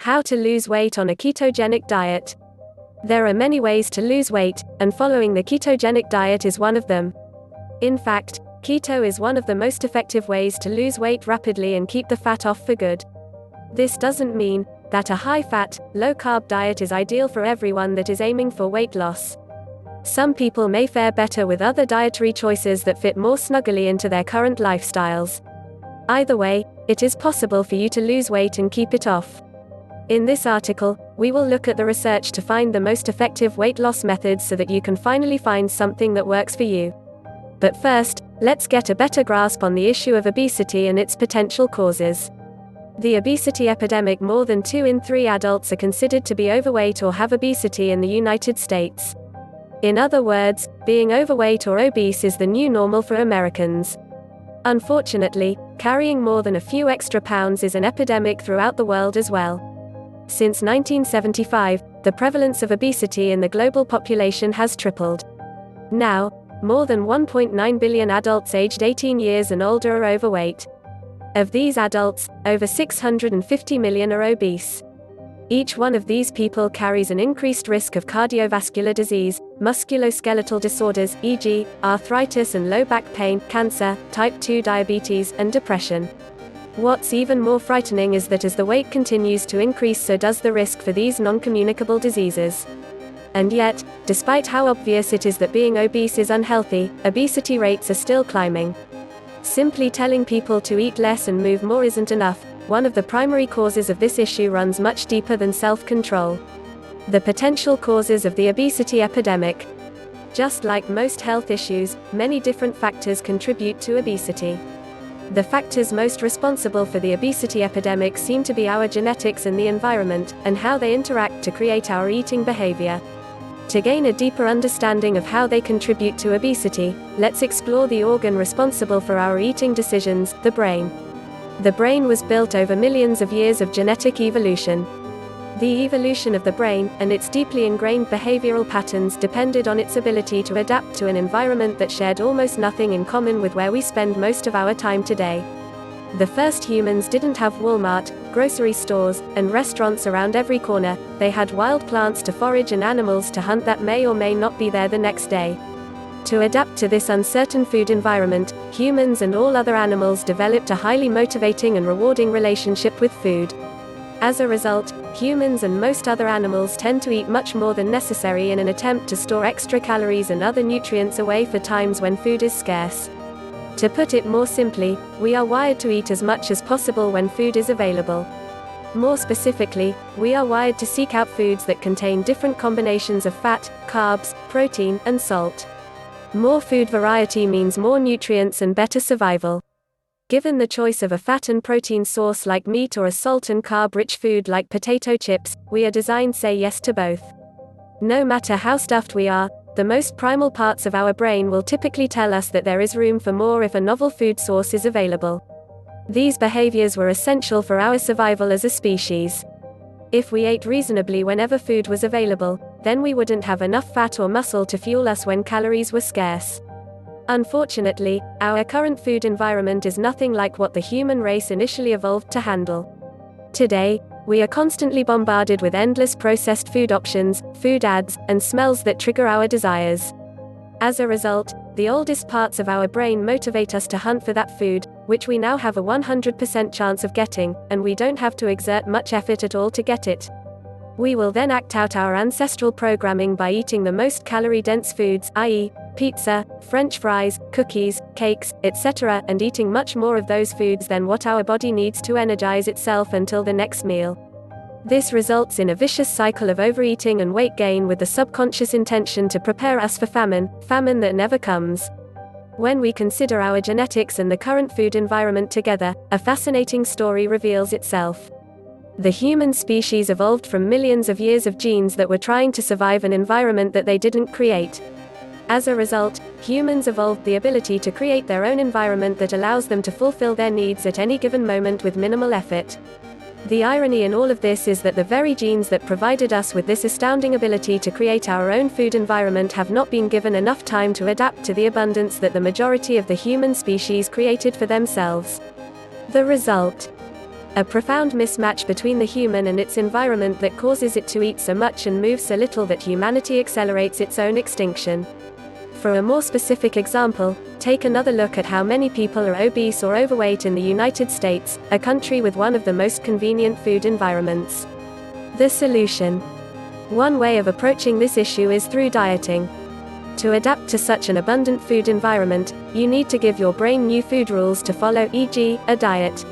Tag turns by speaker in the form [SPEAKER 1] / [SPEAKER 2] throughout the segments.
[SPEAKER 1] How to lose weight on a ketogenic diet. There are many ways to lose weight, and following the ketogenic diet is one of them. In fact, keto is one of the most effective ways to lose weight rapidly and keep the fat off for good. This doesn't mean that a high-fat, low-carb diet is ideal for everyone that is aiming for weight loss. Some people may fare better with other dietary choices that fit more snugly into their current lifestyles. Either way, it is possible for you to lose weight and keep it off. In this article, we will look at the research to find the most effective weight loss methods so that you can finally find something that works for you. But first, let's get a better grasp on the issue of obesity and its potential causes. The obesity epidemic. More than 2 in 3 adults are considered to be overweight or have obesity in the United States. In other words, being overweight or obese is the new normal for Americans. Unfortunately, carrying more than a few extra pounds is an epidemic throughout the world as well. Since 1975, the prevalence of obesity in the global population has tripled. Now, more than 1.9 billion adults aged 18 years and older are overweight. Of these adults, over 650 million are obese. Each one of these people carries an increased risk of cardiovascular disease, musculoskeletal disorders, e.g., arthritis and low back pain, cancer, type 2 diabetes, and depression. What's even more frightening is that as the weight continues to increase, so does the risk for these non-communicable diseases. And yet, despite how obvious it is that being obese is unhealthy, obesity rates are still climbing. Simply telling people to eat less and move more isn't enough. One of the primary causes of this issue runs much deeper than self-control. The potential causes of the obesity epidemic. Just like most health issues, many different factors contribute to obesity. The factors most responsible for the obesity epidemic seem to be our genetics and the environment, and how they interact to create our eating behavior. To gain a deeper understanding of how they contribute to obesity, let's explore the organ responsible for our eating decisions, the brain. The brain was built over millions of years of genetic evolution. The evolution of the brain, and its deeply ingrained behavioral patterns, depended on its ability to adapt to an environment that shared almost nothing in common with where we spend most of our time today. The first humans didn't have Walmart, grocery stores, and restaurants around every corner. They had wild plants to forage and animals to hunt that may or may not be there the next day. To adapt to this uncertain food environment, humans and all other animals developed a highly motivating and rewarding relationship with food. As a result, humans and most other animals tend to eat much more than necessary in an attempt to store extra calories and other nutrients away for times when food is scarce. To put it more simply, we are wired to eat as much as possible when food is available. More specifically, we are wired to seek out foods that contain different combinations of fat, carbs, protein, and salt. More food variety means more nutrients and better survival. Given the choice of a fat and protein source like meat or a salt and carb-rich food like potato chips, we are designed to say yes to both. No matter how stuffed we are, the most primal parts of our brain will typically tell us that there is room for more if a novel food source is available. These behaviors were essential for our survival as a species. If we ate reasonably whenever food was available, then we wouldn't have enough fat or muscle to fuel us when calories were scarce. Unfortunately, our current food environment is nothing like what the human race initially evolved to handle. Today, we are constantly bombarded with endless processed food options, food ads, and smells that trigger our desires. As a result, the oldest parts of our brain motivate us to hunt for that food, which we now have a 100% chance of getting, and we don't have to exert much effort at all to get it. We will then act out our ancestral programming by eating the most calorie-dense foods, i.e., pizza, French fries, cookies, cakes, etc., and eating much more of those foods than what our body needs to energize itself until the next meal. This results in a vicious cycle of overeating and weight gain with the subconscious intention to prepare us for famine that never comes. When we consider our genetics and the current food environment together, a fascinating story reveals itself. The human species evolved from millions of years of genes that were trying to survive an environment that they didn't create. As a result, humans evolved the ability to create their own environment that allows them to fulfill their needs at any given moment with minimal effort. The irony in all of this is that the very genes that provided us with this astounding ability to create our own food environment have not been given enough time to adapt to the abundance that the majority of the human species created for themselves. The result: a profound mismatch between the human and its environment that causes it to eat so much and move so little that humanity accelerates its own extinction. For a more specific example, take another look at how many people are obese or overweight in the United States, a country with one of the most convenient food environments. The solution. One way of approaching this issue is through dieting. To adapt to such an abundant food environment, you need to give your brain new food rules to follow, e.g., a diet.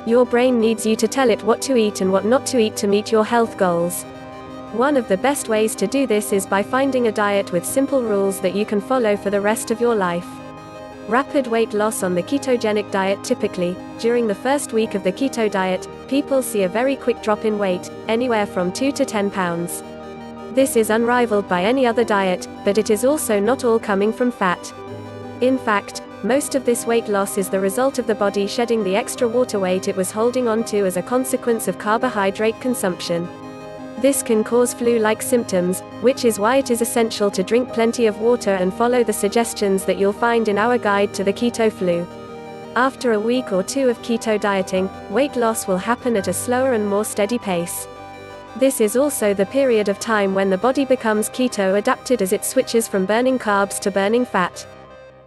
[SPEAKER 1] Your brain needs you to tell it what to eat and what not to eat to meet your health goals. One of the best ways to do this is by finding a diet with simple rules that you can follow for the rest of your life. Rapid weight loss on the ketogenic diet. Typically, during the first week of the keto diet, people see a very quick drop in weight, anywhere from 2 to 10 pounds. This is unrivaled by any other diet, but it is also not all coming from fat. In fact, most of this weight loss is the result of the body shedding the extra water weight it was holding on to as a consequence of carbohydrate consumption. This can cause flu-like symptoms, which is why it is essential to drink plenty of water and follow the suggestions that you'll find in our guide to the keto flu. After a week or two of keto dieting, weight loss will happen at a slower and more steady pace. This is also the period of time when the body becomes keto adapted as it switches from burning carbs to burning fat.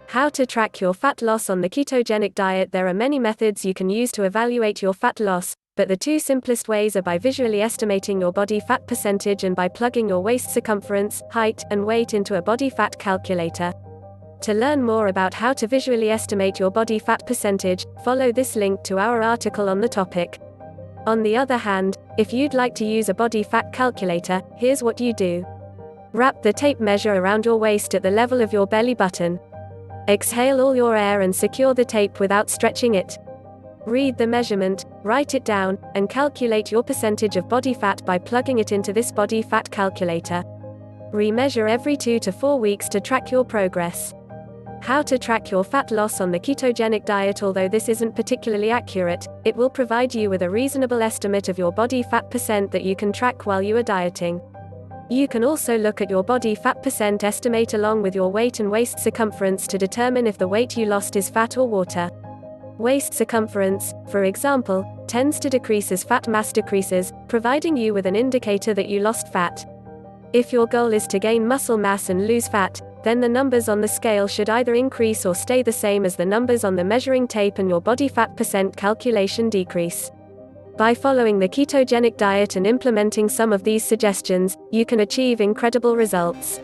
[SPEAKER 1] How to track your fat loss on the ketogenic diet. There are many methods you can use to evaluate your fat loss, but the two simplest ways are by visually estimating your body fat percentage and by plugging your waist circumference, height, and weight into a body fat calculator. To learn more about how to visually estimate your body fat percentage, follow this link to our article on the topic. On the other hand, if you'd like to use a body fat calculator, here's what you do. Wrap the tape measure around your waist at the level of your belly button. Exhale all your air and secure the tape without stretching it. Read the measurement, write it down, and calculate your percentage of body fat by plugging it into this body fat calculator. Remeasure every 2 to 4 weeks to track your progress. How to track your fat loss on the ketogenic diet. Although this isn't particularly accurate, it will provide you with a reasonable estimate of your body fat percent that you can track while you are dieting. You can also look at your body fat percent estimate along with your weight and waist circumference to determine if the weight you lost is fat or water. Waist circumference, for example, tends to decrease as fat mass decreases, providing you with an indicator that you lost fat. If your goal is to gain muscle mass and lose fat, then the numbers on the scale should either increase or stay the same as the numbers on the measuring tape, and your body fat percent calculation decrease. By following the ketogenic diet and implementing some of these suggestions, you can achieve incredible results.